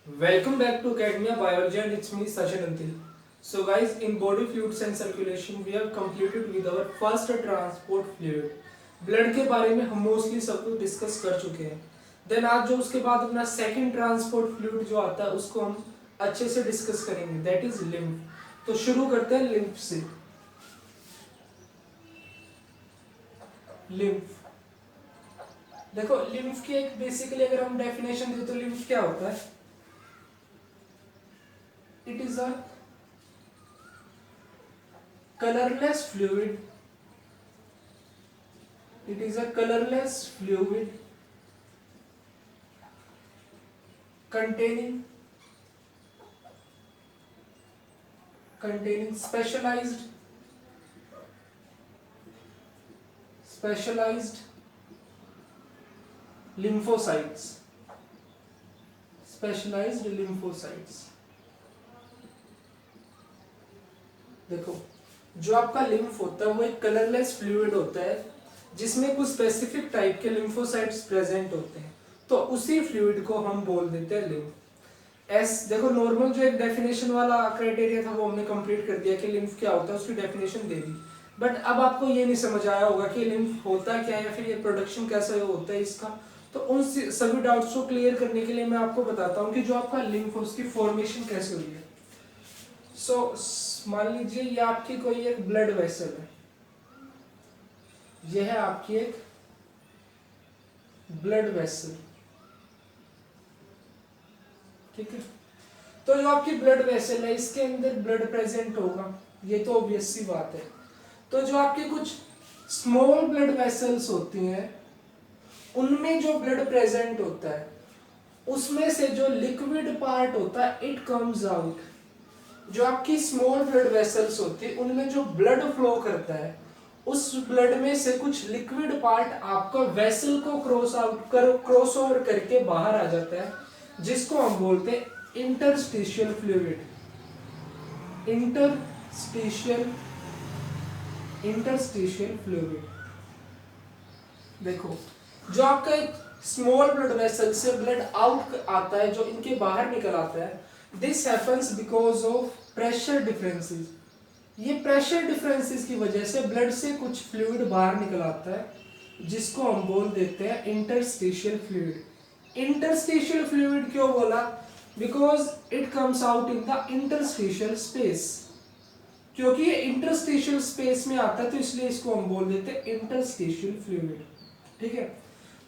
Welcome back to Academia Biology and it's me Sachin Antil. So guys, in body fluids and circulation we have completed with our first transport fluid. Blood के बारे में हम mostly सब कुछ discuss कर चुके हैं. Then आज जो उसके बाद अपना सेकंड ट्रांसपोर्ट फ्लूइड जो आता है उसको हम अच्छे से डिस्कस करेंगे, दैट इज लिम्फ. तो शुरू करते हैं लिम्फ से. लिम्फ देखो, लिम्फ की एक बेसिकली अगर हम डेफिनेशन दें तो लिम्फ क्या होता है? It is a colorless fluid. It is a colorless fluid containing specialized lymphocytes. Specialized lymphocytes. देखो, जो आपका लिम्फ होता है वो एक कलरलेस फ्लूइड होता है जिसमें कुछ स्पेसिफिक टाइप के लिम्फोसाइट्स प्रेजेंट होते हैं. तो उसी फ्लूइड को हम बोल देते हैं लिम्फ. देखो, नॉर्मल जो एक डेफिनेशन वाला क्राइटेरिया था वो हमने कंप्लीट कर दिया कि लिम्फ क्या होता है, उसकी डेफिनेशन दे दी. बट अब आपको ये नहीं समझ आया होगा कि लिम्फ होता क्या है या फिर ये प्रोडक्शन कैसे होता है इसका. तो उन सभी डाउट्स को क्लियर करने के लिए मैं आपको बताता हूँ कि जो आपका लिम्फ है उसकी फॉर्मेशन कैसे हुई है. मान लीजिए ये आपकी कोई एक ब्लड वेसल है. यह है आपकी एक ब्लड वेसल. ठीक है. तो जो आपकी ब्लड वेसल है इसके अंदर ब्लड प्रेजेंट होगा, ये तो ऑब्वियस सी बात है. तो जो आपकी कुछ स्मॉल ब्लड वेसल्स होती हैं उनमें जो ब्लड प्रेजेंट होता है उसमें से जो लिक्विड पार्ट होता है इट कम्स आउट. जो आपकी स्मॉल ब्लड वेसल्स होती है उनमें जो ब्लड फ्लो करता है उस ब्लड में से कुछ लिक्विड पार्ट आपका वेसल को क्रॉस ओवर करके बाहर आ जाता है, जिसको हम बोलते हैं इंटरस्टिशियल फ्लूइड. Interstitial fluid. देखो, जो आपका एक स्मॉल ब्लड वेसल से ब्लड आउट आता है, जो इनके बाहर निकल आता है, this happens because of pressure differences. ये प्रेशर डिफरेंसेस की वजह से ब्लड से कुछ फ्लूइड बाहर निकल आता है जिसको हम बोल देते हैं इंटरस्टिशियल फ्लूइड. इंटरस्टिशियल फ्लूइड क्यों बोला? Because it comes out in the interstitial space. क्योंकि ये इंटरस्टिशियल स्पेस में आता है तो इसलिए इसको हम बोल देते हैं इंटरस्टिशियल फ्लूइड. ठीक है.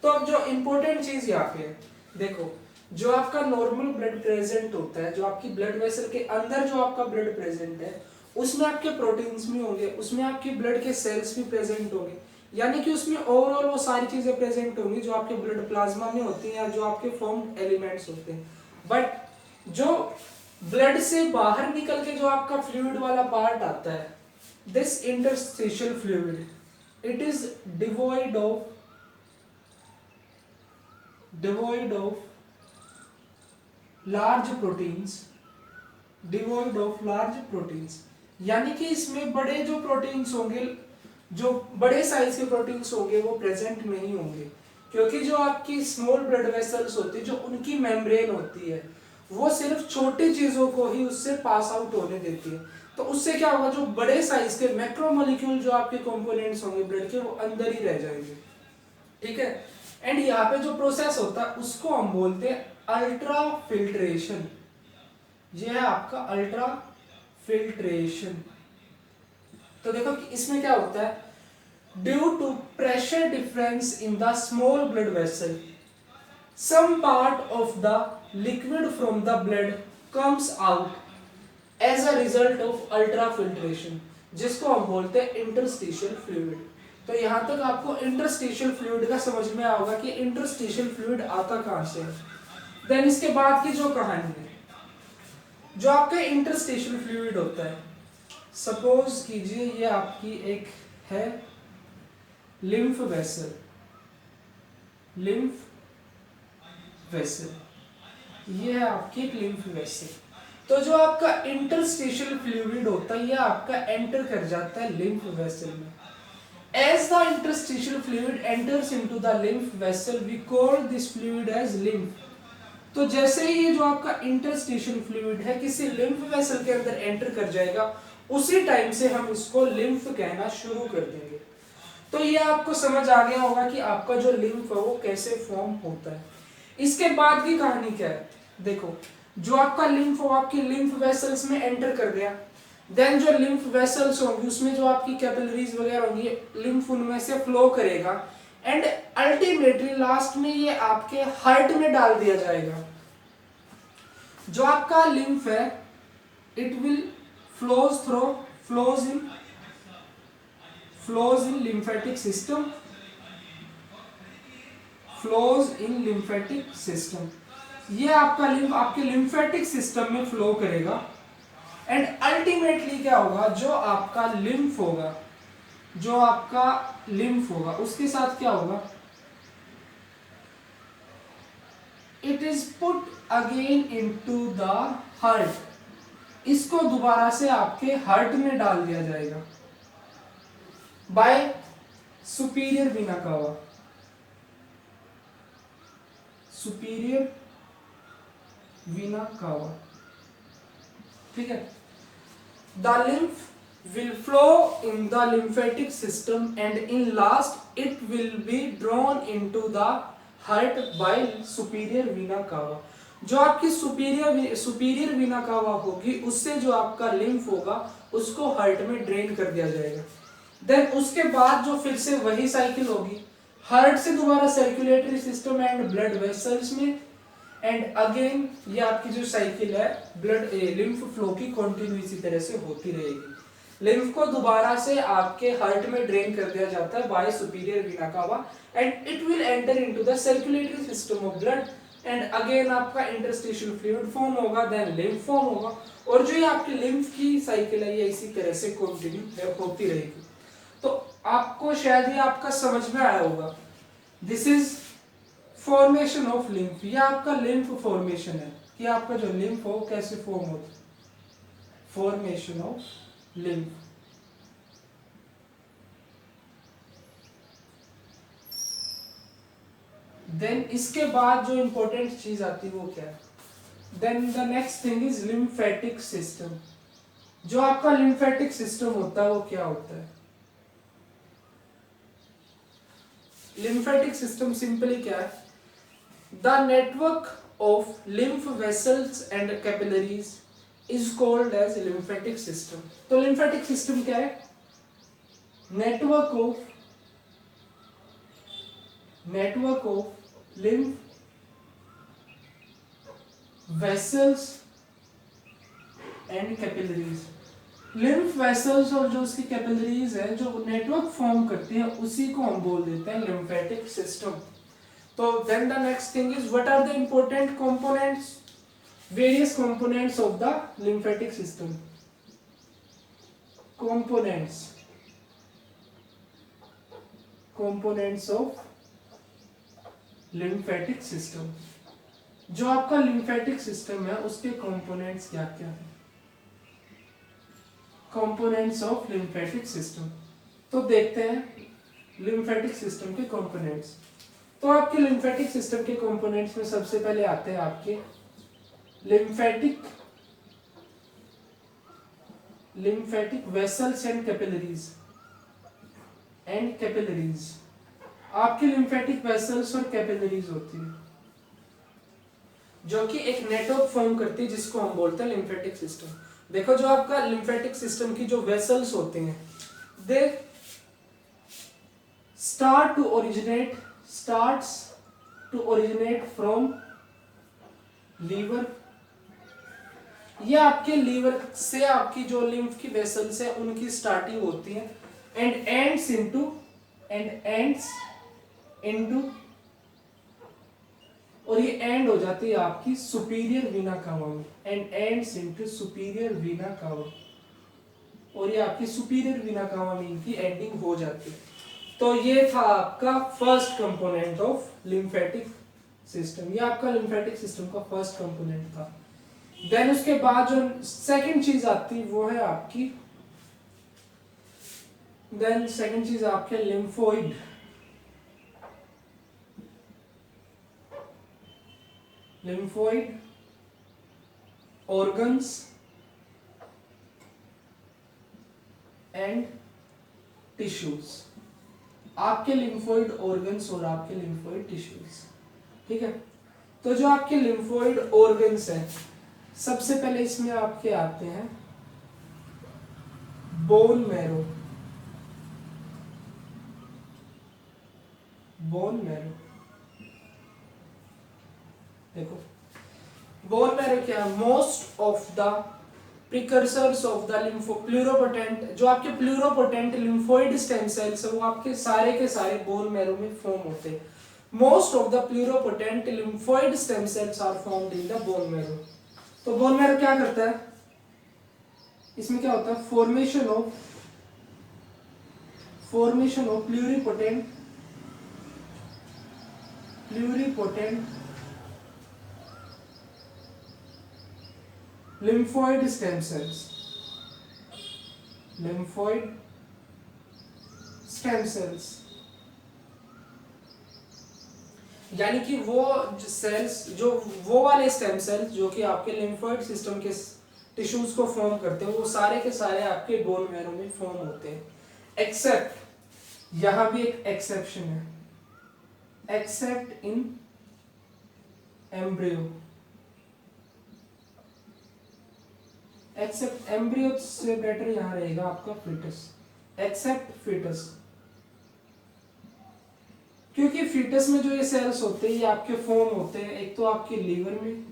तो अब जो इंपॉर्टेंट चीज यहाँ पे है, देखो, जो आपका नॉर्मल ब्लड प्रेजेंट होता है, जो आपकी ब्लड वेसल के अंदर जो आपका ब्लड प्रेजेंट है उसमें आपके प्रोटीन्स भी होंगे, उसमें आपके ब्लड के सेल्स भी प्रेजेंट होंगे, यानी कि उसमें ओवरऑल वो सारी चीजें प्रेजेंट होंगी जो आपके ब्लड प्लाज्मा में होती हैं या जो आपके फॉर्म्ड एलिमेंट्स होते हैं. बट जो ब्लड से बाहर निकल के जो आपका फ्लूइड वाला पार्ट आता है, this interstitial fluid, it is devoid of large proteins. यानी कि इसमें बड़े जो प्रोटीन्स होंगे, जो बड़े साइज के प्रोटीन्स होंगे वो प्रेजेंट नहीं होंगे. क्योंकि जो आपकी स्मॉल ब्लड वेसल्स होती है, जो उनकी मेम्ब्रेन होती है, वो सिर्फ छोटी चीजों को ही उससे पास आउट होने देती है. तो उससे क्या होगा, जो बड़े साइज के मैक्रोमोलिक्यूल जो आपके कंपोनेंट्स होंगे ब्लड के, वो अंदर ही रह जाएंगे. ठीक है. एंड यहाँ पे जो प्रोसेस होता है उसको हम बोलते हैं अल्ट्रा फिल्ट्रेशन. ये है आपका अल्ट्रा फिल्ट्रेशन. तो देखो कि इसमें क्या होता है, due to pressure difference in the small blood vessel, some part of the liquid from the blood comes out as a result of ultra filtration, जिसको हम बोलते हैं इंटरस्टिशियल फ्लूइड. तो यहां तक आपको इंटरस्टिशियल फ्लूइड का समझ में आएगा कि इंटरस्टिशियल फ्लूइड आता कहां से है. देन इसके बाद की जो कहानी है, जो आपका इंटरस्टिशियल फ्लूइड होता है, सपोज कीजिए ये आपकी एक है लिम्फ वेसल. ये है आपकी एक लिम्फ वेसल. तो जो आपका इंटरस्टिशियल फ्लूइड होता है ये आपका एंटर कर जाता है लिम्फ वेसल में. As the interstitial fluid enters into the lymph vessel, we call this fluid as lymph. तो जैसे ही ये जो आपका इंटरस्टिशियल फ्लूइड है किसी लिम्फ वेसल के अंदर एंटर कर जाएगा, उसी टाइम से हम इसको लिम्फ कहना शुरू कर देंगे। तो ये आपको समझ आ गया होगा कि आपका जो लिम्फ है वो कैसे फॉर्म होता है। इसके बाद की कहानी क्या है, देखो जो आपका लिम्फ हो आपकी लिम्फ वेसल्स में एंटर कर गया, देन जो लिम्फ वेसल्स होंगी उसमें जो आपकी कैपिलरीज वगैरह होंगी, लिम्फ उनमें से फ्लो करेगा एंड अल्टीमेटली लास्ट में ये आपके हार्ट में डाल दिया जाएगा। जो आपका लिम्फ है it will flows in lymphatic system, ये आपका लिम्फ आपके लिम्फेटिक सिस्टम में फ्लो करेगा एंड अल्टीमेटली क्या होगा, जो आपका लिम्फ होगा उसके साथ क्या होगा, it is put again into the heart, इसको दोबारा से आपके हार्ट में डाल दिया जाएगा बाय सुपीरियर वीना कावा। ठीक है। The lymph will flow in the lymphatic system and in last it will be drawn into the heart by superior vena cava। जो आपकी सुपीरियर वीना कावा होगी उससे जो आपका लिम्फ होगा उसको हार्ट में ड्रेन कर दिया जाएगा। देन उसके बाद जो फिर से वही साइकिल होगी, हार्ट से दोबारा circulatory system and blood vessels में, एंड अगेन ये आपकी जो साइकिल है ब्लड लिम्फ फ्लो की कंटिन्यू इसी तरह से होती रहेगी। लिम्फ को दोबारा से आपके हार्ट में ड्रेन कर दिया जाता है बाय सुपीरियर वीना कावा and it will enter into the circulatory system of blood and again आपका इंटरस्टिशियल फ्लूइड फॉर्म होगा, देन लिम्फ फॉर्म होगा, और जो ये आपकी लिम्फ की साइकिल है ये इसी तरह से कंटिन्यू होती रहेगी। तो आपको शायद ये आपका समझ में आया होगा, this is formation of lymph, ये आपका लिम्फ फॉर्मेशन है कि आपका जो लिम्फ हो कैसे फॉर्म होता है, फॉर्मेशन ऑफ लिम्फ। देन इसके बाद जो इंपॉर्टेंट चीज आती है वो क्या है, then the next thing is lymphatic system. जो आपका लिम्फेटिक सिस्टम होता है वो क्या होता है, लिम्फेटिक सिस्टम सिंपली क्या है, the network of lymph vessels and capillaries is called as lymphatic system. तो लिम्फेटिक सिस्टम क्या है, network of lymph vessels and capillaries. Lymph vessels और जो उसकी कैपिलरीज है जो नेटवर्क फॉर्म करती है उसी को हम बोल देते हैं लिम्फेटिक सिस्टम। तो then the next thing is what are the important components, various components of the lymphatic system, components of lymphatic system। जो आपका lymphatic system है उसके components क्या क्या है, components of lymphatic system। तो देखते हैं lymphatic system के components। तो आपके lymphatic system के components में सबसे पहले आते हैं आपके lymphatic vessels and capillaries आपकी lymphatic vessels और capillaries होती है जो कि एक नेटवर्क फॉर्म करती है जिसको हम बोलते हैं lymphatic system। देखो जो आपका lymphatic system की जो vessels होते हैं they starts to originate from liver। ये आपके लीवर से आपकी जो लिम्फ की वेसल्स है उनकी स्टार्टिंग होती है एंड एंड्स इनटू और ये एंड हो जाती है आपकी सुपीरियर वीना कावा में and ends into superior Veena कावा, और ये आपकी सुपीरियर वीना कावा में इनकी एंडिंग हो जाती है। तो ये था आपका first component of lymphatic system, ये आपका लिम्फेटिक सिस्टम का फर्स्ट कंपोनेंट था। देन उसके बाद जो सेकंड चीज आती वो है आपकी, देन सेकंड चीज आपके lymphoid. lymphoid organs and tissues, आपके लिम्फोइड ऑर्गन्स और आपके लिम्फोइड टिश्यूज। ठीक है, तो जो आपके लिम्फोइड ऑर्गन्स हैं, सबसे पहले इसमें आपके आते हैं बोन मैरो। बोन मैरो, देखो बोन मैरो क्या है? Most of the precursors of the lympho pluripotent, जो आपके प्लूरोपोटेंट लिम्फोइड स्टेम सेल्स है वो आपके सारे के सारे बोन मैरो में फॉर्म होते हैं। Most of the pluripotent lymphoid stem cells are formed in the bone marrow. तो बोन मैरो क्या करता है? इसमें क्या होता है? Formation of pluripotent lymphoid stem cells, lymphoid stem cells, यानी कि वो सेल्स, जो वो वाले स्टेम सेल्स जो कि आपके लिम्फोइड सिस्टम के टिश्यूज को फॉर्म करते हैं, वो सारे के सारे आपके बोन मैरो में फॉर्म होते हैं, एक्सेप्ट, यहां भी एक एक्सेप्शन है, except in embryo. Except embryo से बेटर यहां रहेगा आपका फीटस, एक्सेप्ट फीटस, क्योंकि फीटस में जो ये सेल्स होते हैं ये आपके फॉर्म होते हैं, एक तो आपके लीवर में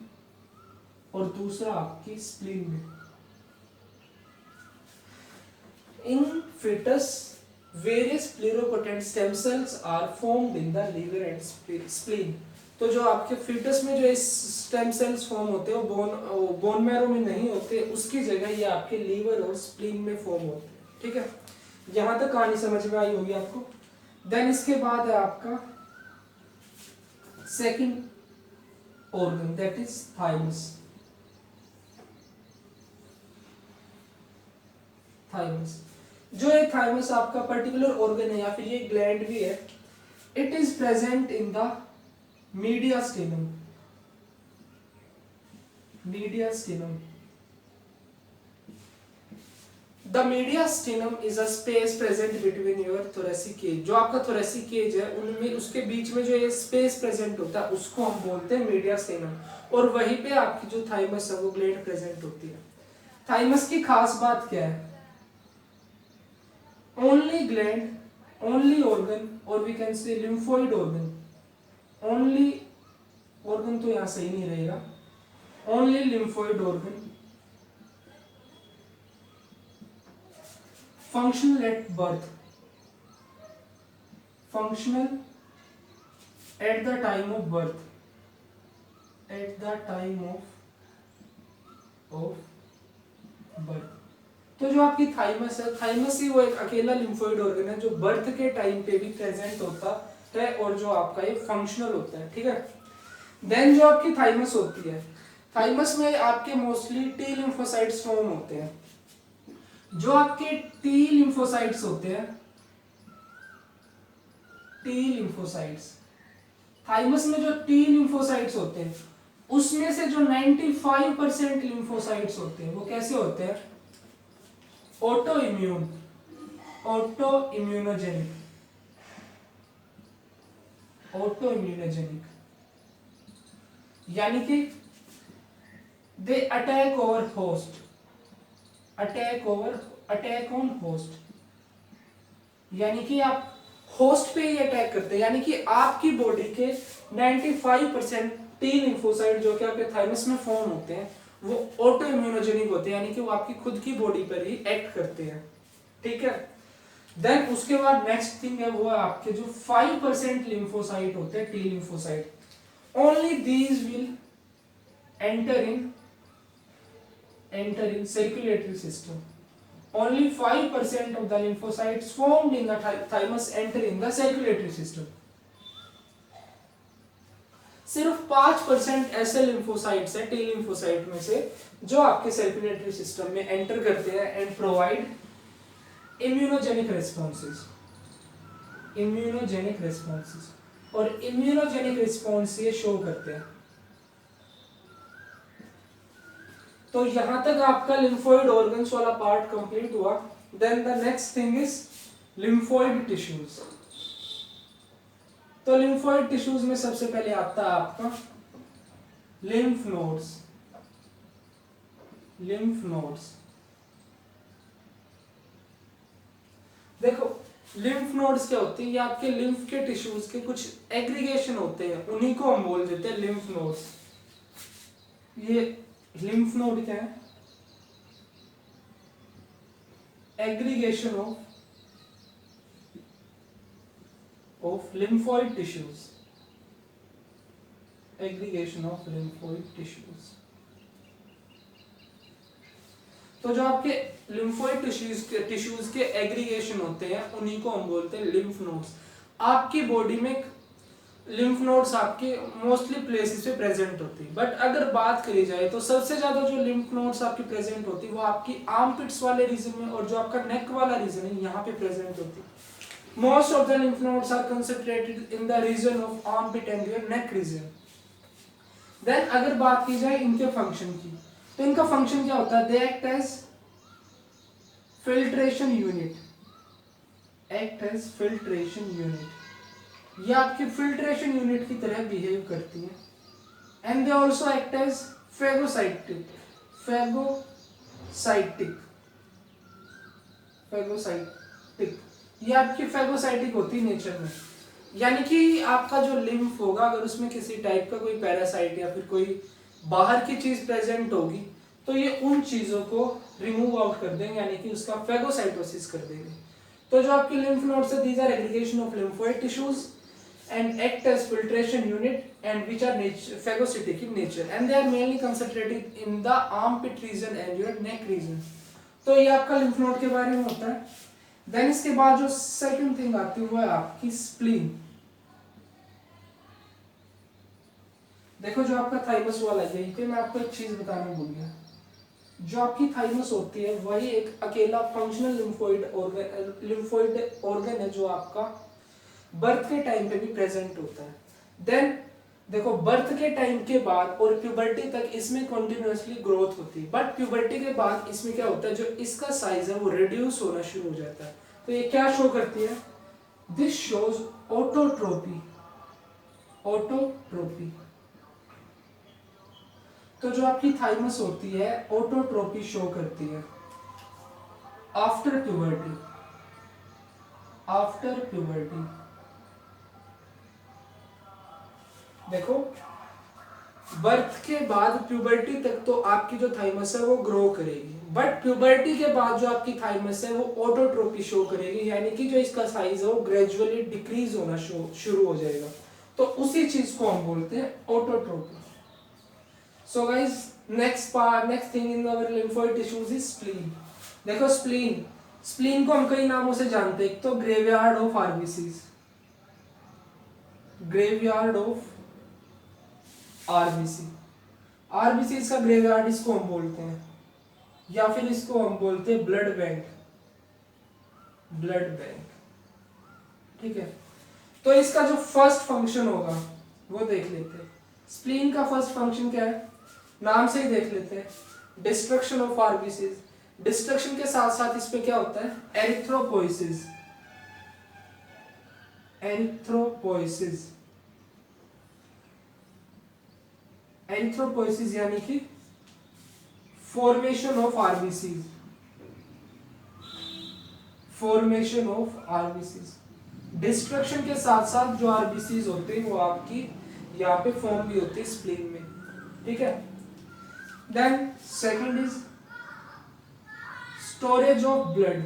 और दूसरा आपकी स्प्लीन में। In fetus various pluripotent stem cells are formed in the liver and spleen. तो जो आपके फीटस में जो स्टेम सेल्स फॉर्म होते हैं वो बोन मैरो में नहीं होते, उसकी जगह ये आपके लीवर और स्प्लीन में फॉर्म होते हैं। ठीक है, यहां तक कहानी समझ में आई होगी आपको। देन इसके बाद है आपका second organ, that is thymus. Thymus, जो ये थाइमस आपका पर्टिकुलर ऑर्गन है या फिर ये ग्लैंड भी है, it is present in the mediastinum, mediastinum. The mediastinum is a space present between your thoracic cage, जो आपका thoracic cage है उनमें उसके बीच में जो ये space present होता है उसको हम बोलते हैं mediastinum, और वहीं पे आपकी जो थाइमस है वो ग्लैंड प्रेजेंट होती है। थाइमस की खास बात क्या है? ओनली ग्लैंड, ओनली ऑर्गन, और we can say lymphoid organ, only organ तो यहां सही नहीं रहेगा, only lymphoid organ functional at birth, functional at the time of birth, at the time of birth. तो जो आपकी थाइमस है, थाइमस ही वो एक अकेला लिम्फोइड ऑर्गन है जो बर्थ के टाइम पे भी प्रेजेंट होता है और जो आपका ये फंक्शनल होता है। ठीक है, देन जो आपकी थाइमस होती है, थाइमस में आपके मोस्टली टी लिम्फोसाइट्स फॉर्म होते हैं। जो आपके टी लिम्फोसाइट्स होते हैं, टी लिम्फोसाइट्स, थाइमस में जो टी लिम्फोसाइट्स होते हैं उसमें से जो 95% लिम्फोसाइट्स होते हैं वो कैसे होते हैं? Auto immune, auto immunogenic, auto immunogenic, यानी कि they attack over host, attack on host, यानी कि आप होस्ट पे ही अटैक करते हैं, यानी कि आपकी बॉडी के 95% टी लिम्फोसाइट जो कि आपके थाइमस में फॉर्म होते हैं वो ऑटो इम्यूनोजेनिक होते हैं, यानी कि वो आपकी खुद की बॉडी पर ही एक्ट करते हैं। ठीक है, देन उसके बाद नेक्स्ट थिंग है वो है आपके जो 5% लिम्फोसाइट होते हैं, T lymphocyte, only these will enter in circulatory system. Only 5% of the lymphocytes formed in the thymus enter in the circulatory system. सिर्फ 5% ऐसे लिम्फोसाइट्स हैं टी लिम्फोसाइट में से जो आपके सर्कुलेटरी सिस्टम में एंटर करते हैं and provide immunogenic responses, immunogenic responses, और इम्यूनोजेनिक रिस्पॉन्स ये शो करते हैं। तो यहां तक आपका लिम्फोइड ऑर्गन्स वाला पार्ट कंप्लीट हुआ। Then the next thing is lymphoid tissues. तो लिम्फोइड टिश्यूज में सबसे पहले आता है आपका लिम्फ नोड्स। लिम्फ नोड्स, देखो लिम्फ नोड्स क्या होती है, ये आपके लिम्फ के टिश्यूज के कुछ एग्रीगेशन होते हैं, उन्हीं को हम बोल देते हैं लिम्फ नोड्स। ये लिम्फ नोड क्या है, aggregation of lymphoid tissues, aggregation of lymphoid tissues. तो जो आपके लिम्फोइड टिश्यूज के एग्रीगेशन होते हैं उन्हीं को हम बोलते हैं लिम्फ नोड्स। आपकी बॉडी में लिम्फ नोड्स आपके मोस्टली प्लेसेस पे प्रेजेंट होती है, बट अगर बात करी जाए तो सबसे ज्यादा जो लिम्फ नोड्स आपकी प्रेजेंट होती है वो आपकी आर्मपिट्स वाले रीजन में और जो आपका नेक वाला रीजन है यहाँ पे प्रेजेंट होती है। Most of the lymph nodes are concentrated in the region of armpit and your neck region. Then अगर बात की जाए इनके फंक्शन की, तो इनका फंक्शन क्या होता है, they act as filtration unit, act as filtration unit, ये आपकी फिल्ट्रेशन यूनिट की तरह बिहेव करती है। And they also act as phagocytic, phagocytic, phagocytic, ये आपकी फेगोसाइटिक होती है नेचर में। यानी कि आपका जो लिम्फ होगा अगर उसमें किसी टाइप का कोई पैरासाइट या फिर कोई बाहर की चीज प्रेजेंट होगी तो ये उन चीजों को रिमूव आउट कर देंगे, यानी कि उसका फेगोसाइटोसिस कर देंगे। तो जो आपकी लिम्फ नोड्स है, these are aggregation of lymphoid tissues and act as filtration unit and which are phagocytic in nature and they are mainly concentrated in the armpit region and your neck region। तो ये आपका lymph node के बारे में होता है। Then इसके बाद जो सेकंड थिंग आती है वो है आपकी स्प्लीन। देखो जो आपका थाइमस वाला है, यहीं पे मैं आपको एक चीज बताना भूल गया, जो आपकी थाइमस होती है वही एक अकेला फंक्शनल लिम्फोइड ऑर्गन है जो आपका बर्थ के टाइम पे भी प्रेजेंट होता है। देन देखो बर्थ के टाइम के बाद और प्यूबर्टी तक इसमें कंटिन्यूअसली ग्रोथ होती है, बट प्यूबर्टी के बाद इसमें क्या होता है, जो इसका साइज है वो रिड्यूस होना शुरू हो जाता है। तो ये क्या शो करती है, दिस शोज ऑटोट्रोपी, ऑटोट्रोपी। तो जो आपकी थाइमस होती है ऑटोट्रोपी शो करती है आफ्टर प्यूबर्टी, आफ्टर प्यूबर्टी। देखो बर्थ के बाद प्यूबर्टी तक तो आपकी जो थाइमस है वो ग्रो करेगी, बट प्यूबर्टी के बाद जो आपकी थाइमस है वो ऑटोट्रोपी शो करेगी, यानी कि जो इसका साइज है वो ग्रेजुअली डिक्रीज होना शुरू हो जाएगा। तो उसी चीज को हम बोलते हैं ऑटोट्रोपी। So guys next thing in our lymphoid tissues is spleen. देखो स्प्लीन, स्प्लीन को हम कई नामों से जानते हैं। एक तो graveyard of RBCs, graveyard of RBC, RBC का ग्रेवयार्ड इसको हम बोलते हैं, या फिर इसको हम बोलते हैं ब्लड बैंक, ब्लड बैंक। ठीक है, तो इसका जो फर्स्ट फंक्शन होगा वो देख लेते हैं। स्प्लीन का फर्स्ट फंक्शन क्या है, नाम से ही देख लेते हैं, डिस्ट्रक्शन ऑफ आरबीसीज। डिस्ट्रक्शन के साथ साथ इस पे क्या होता है, एरिथ्रोपोइसिस, एरिथ्रोपोइसिस, एरिथ्रोपोइसिस यानी कि formation of RBCs, formation of RBCs. Destruction के साथ साथ जो आरबीसीज होते हैं वो आपकी यहाँ पे फॉर्म भी होती है स्प्लीन में। ठीक है, then second is storage of blood,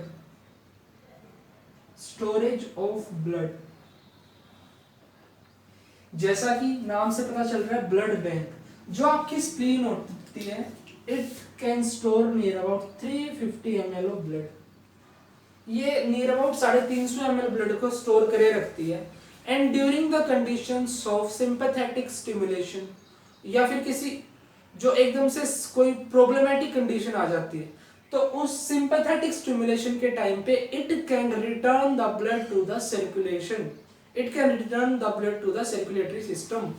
storage of blood. जैसा कि नाम से पता चल रहा है ब्लड बैंक। जो आपकी स्प्लीन होती है it can store near about 350 ml of blood. ये नियर अबाउट 350 ml ब्लड को स्टोर करे रखती है। And during the conditions of sympathetic stimulation, या फिर किसी जो एकदम से कोई प्रॉब्लमेटिक कंडीशन आ जाती है तो उस सिंपैथेटिक स्टिमुलेशन के टाइम पे it can return the blood to the circulation, it can return the blood to the circulatory system.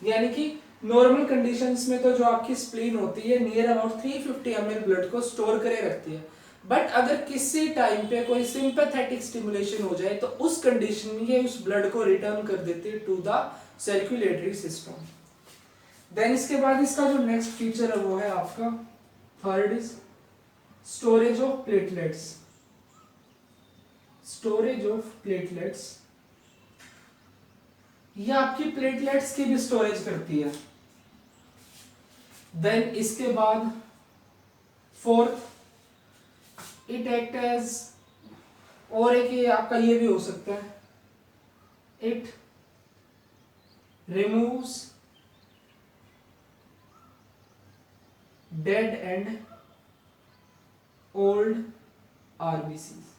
यानी कि नॉर्मल कंडीशंस में तो जो आपकी स्प्लीन होती है नियर अबाउट 350 ml ब्लड को स्टोर करे रखती है, बट अगर किसी टाइम पे कोई सिंपैथेटिक स्टिमुलेशन हो जाए तो उस कंडीशन में ये उस ब्लड को रिटर्न कर देती है to the circulatory system. Then इसके बाद इसका जो नेक्स्ट फीचर है वो है आपका third is storage of platelets. Storage of platelets, ये आपकी प्लेटलेट्स की भी स्टोरेज करती है। देन इसके बाद फोर्थ, इट एक्ट एज, और एक ये आपका ये भी हो सकता है, it removes dead and old RBCs.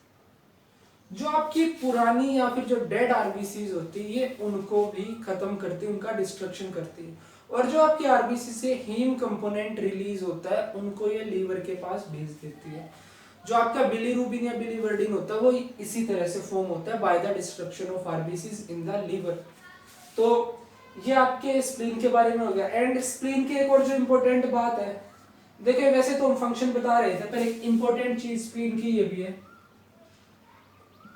जो आपकी पुरानी या फिर जो डेड आरबीसीज होती है ये उनको भी खत्म करती है, उनका डिस्ट्रक्शन करती है। और जो आपकी आरबीसी से हीम कंपोनेंट रिलीज होता है उनको ये लीवर के पास भेज देती है। जो आपका बिलीरुबिन या बिलीवर्डिन होता है वो इसी तरह से फॉर्म होता है by the destruction of RBCs in the liver. तो ये आपके स्प्लीन के बारे में हो गया। एंड स्प्लीन की एक और जो इम्पोर्टेंट बात है, देखिए वैसे तो हम फंक्शन बता रहे थे पर एक इम्पोर्टेंट चीज स्प्लीन की ये भी है,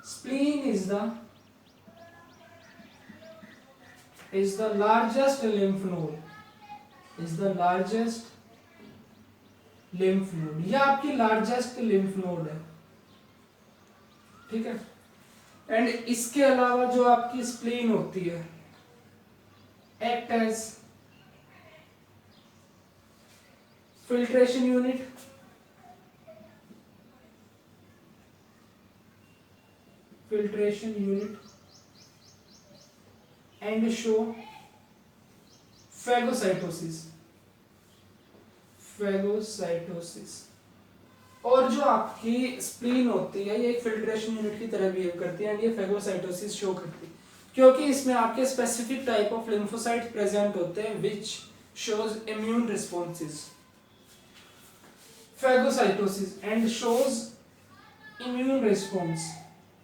spleen is the largest lymph node, is the largest lymph node। ये आपकी लार्जेस्ट लिम्फ नोड है, ठीक है। एंड इसके अलावा जो आपकी स्प्लीन होती है act as filtration unit, filtration unit and show phagocytosis। और जो आपकी स्प्लीन होती है ये एक फिल्ट्रेशन यूनिट की तरह बिहेव करती है एंड ये फेगोसाइटोसिस शो करती है क्योंकि इसमें आपके specific type of lymphocyte present होते हैं which shows immune responses. Phagocytosis and shows immune response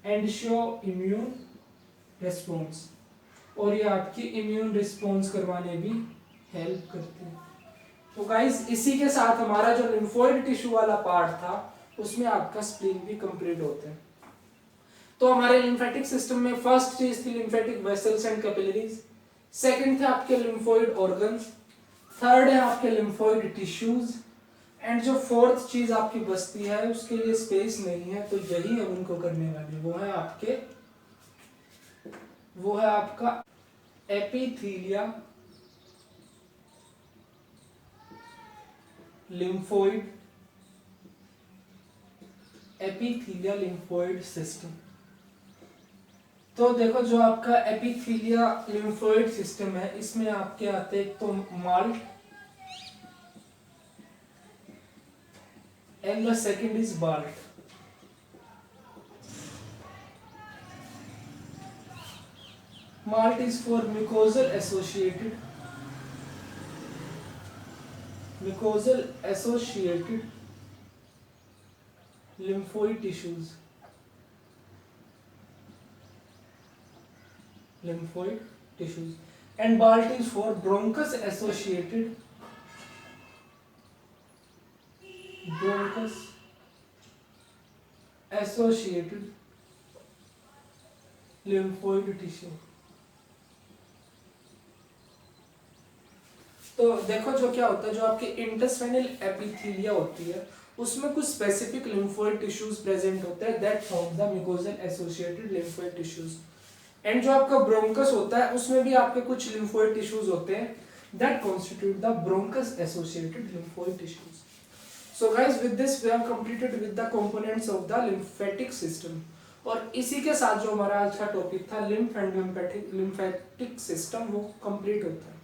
and show immune response, और ये आपकी इम्यून रिस्पॉन्स करवाने भी हेल्प करते हैं। तो गाइस इसी के साथ हमारा जो लिम्फोइड टिश्यू वाला पार्ट था उसमें आपका स्प्लीन भी कंप्लीट होता है। तो हमारे लिम्फेटिक सिस्टम में फर्स्ट चीज थी lymphatic vessels and capillaries, second थे आपके लिम्फोइड ऑर्गन्स, थर्ड है आपके लिम्फोइड टिश्यूज, एंड जो फोर्थ चीज आपकी बचती है उसके लिए स्पेस नहीं है तो यही हम उनको करने वाले, वो है आपका एपिथीलिया लिम्फोइड सिस्टम। तो देखो जो आपका एपिथीलिया लिम्फोइड सिस्टम है इसमें आपके आते हैं तो malt and the second is BALT। MALT is for mucosal associated lymphoid tissues, and BALT is for bronchus associated lymphoid tissue। तो देखो जो क्या होता है, जो आपके इंटेस्टाइनल एपिथेलिया होती है उसमें कुछ स्पेसिफिक लिम्फोइड टिश्यूज प्रेजेंट होते हैं that form the mucosal associated lymphoid tissues. And जो आपका ब्रोंकस होता है उसमें भी आपके कुछ लिम्फोइड टिश्यूज होते हैं that constitute the bronchus associated lymphoid tissues. So guys, with this we have completed with the components of the lymphatic system। और इसी के साथ जो हमारा आज का टॉपिक था लिम्फ एंड लिम्फेटिक सिस्टम वो कंप्लीट होता है।